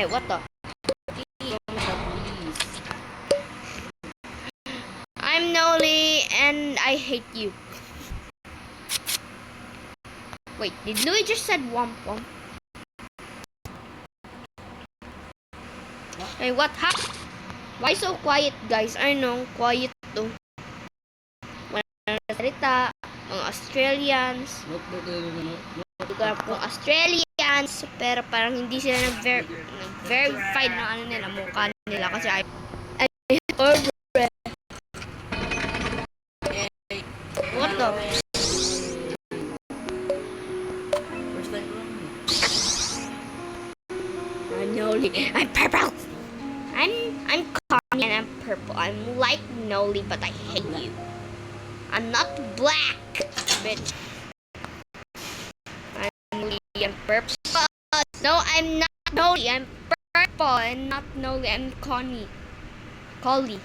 what the? I'm Noli and I hate you. Wait, did Louis just said womp womp? Hey, what happened? Why so quiet, guys? I know, quiet to. Walang salita, mga Australians. Australians, pero parang hindi sila nag-verified ng ano nila, mukha nila kasi what the? I'm Noli. I'm purple. I'm Connie and I'm purple. I'm like Noli, but I hate you. I'm not black, bitch. I'm Noli. I'm purple. No, I'm not Noli. I'm purple and not Noli. I'm Connie. Collie.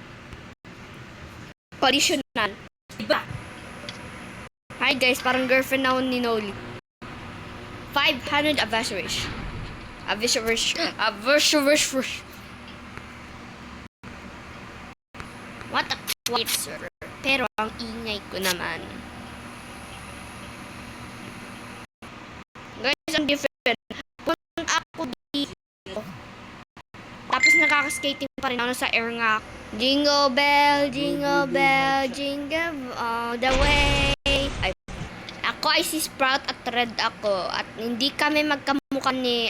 Conditional. Hi guys, parang girlfriend na ni Noli. 500 anniversary. What a quiet server. Pero ang ingay ko naman. Guys, ang different. Punta ako dito. Tapos nakaka-skating pa rin ako sa air nga. Jingle bell, jingle bell, jingle all the way. Ako ay si Sprout at Red ako. At hindi kami magkamukha ni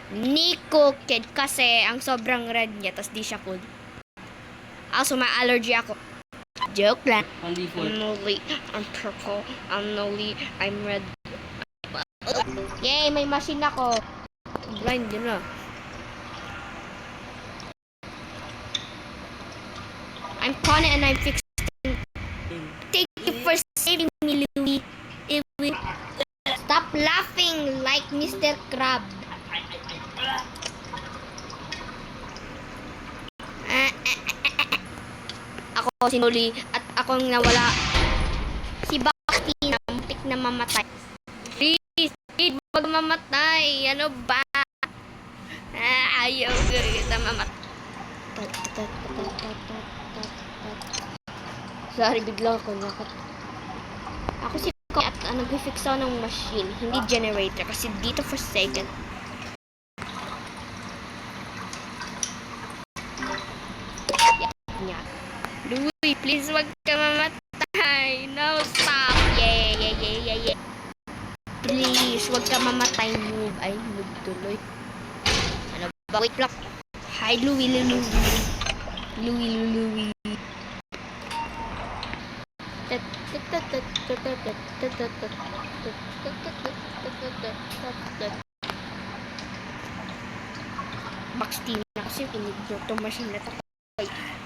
Nico Kid kasi ang sobrang red niya, tas di siya cool. Also, may allergy ako. Joke lang. I'm Noli, I'm purple, I'm Noli, I'm red. Yay, may machine ako. Blind yun na. I'm Connie and I'm fixing. Thank you for saving me, Louie. Stop laughing like Mr. Crab. Ako si Noli at akong nawala. Si Bakti na muntik na mamatay. Please, wag mamatay. Ano ba? Ayaw kita mamatay. Sorry, bigla ako nakot. Ako si Ko at nag-fix ako ng machine, hindi generator kasi dito for second. Yeah. Louie, please wag ka mamatay. No, stop. Yeah. Please, wag ka mamatay. Move. Ay, move tuloy. Ano ba? Wait lang. Hi, Louie. Louie. Backstage na kasi pinigyo itong machine na ito.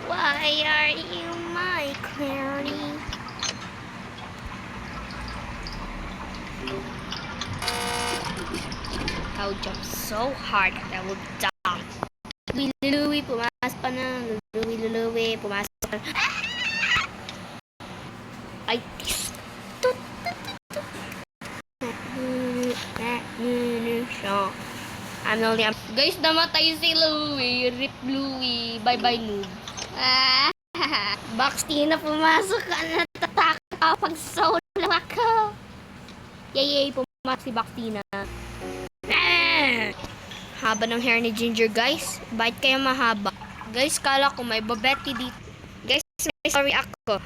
Why are you my clowny? I will jump so hard that I will die. Louie, pumasok pa na. Louie, pumasok pa na. Ay, guys, namatay si Louie. Rip Louie. Bye-bye, noob. Baxty na pumasok ka. Natatakot pag solo ako. Yay, pumasok si Baxty na. Haba ng hair ni Ginger, guys. Bakit kaya mahaba? Guys, kala ko may Bobetti dito. Guys, sorry ako.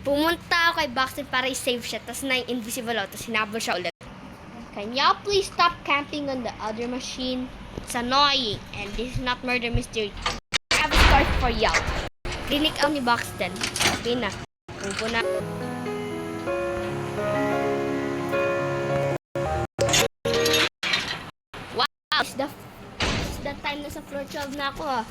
Pumunta ako kay Baxter para i-save siya, tapos na-invisible ako, tapos hinabol siya ulit. Can y'all please stop camping on the other machine? It's annoying, and this is not murder mystery. I have a story for y'all. Clinic out ni Baxter. Okay na. Pupo na. Wow! It's the time na sa floor 12 na ako ah.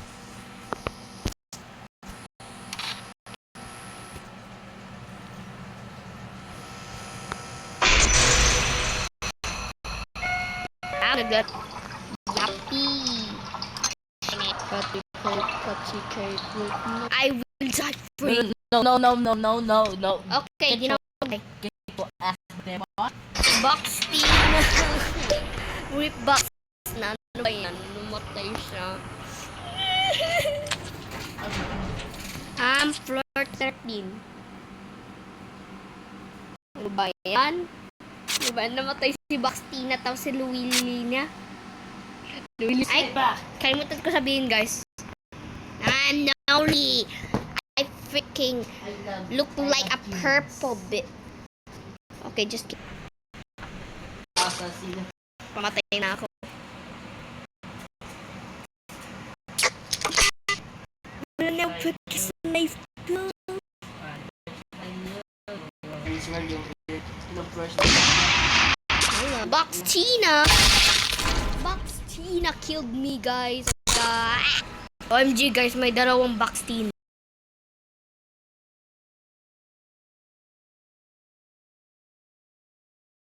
Naglat Yappy. I will die for you. No. Okay, you know. Box team. Rip box na. Ano ba yan? namatay siya. Floor 13. Ano ba yan? Ano ba? Namatay si Baxtina tapos si Luwilina. Ay, kalimutan ko sabihin, guys. I'm Nori. I freaking look like a purple bit. Okay, just kidding. Assassino. Pamatay na ako. Wala na yung practice life ko. Visual yung first. Box Tina killed me, guys. OMG, guys, may dalawang Box Tina.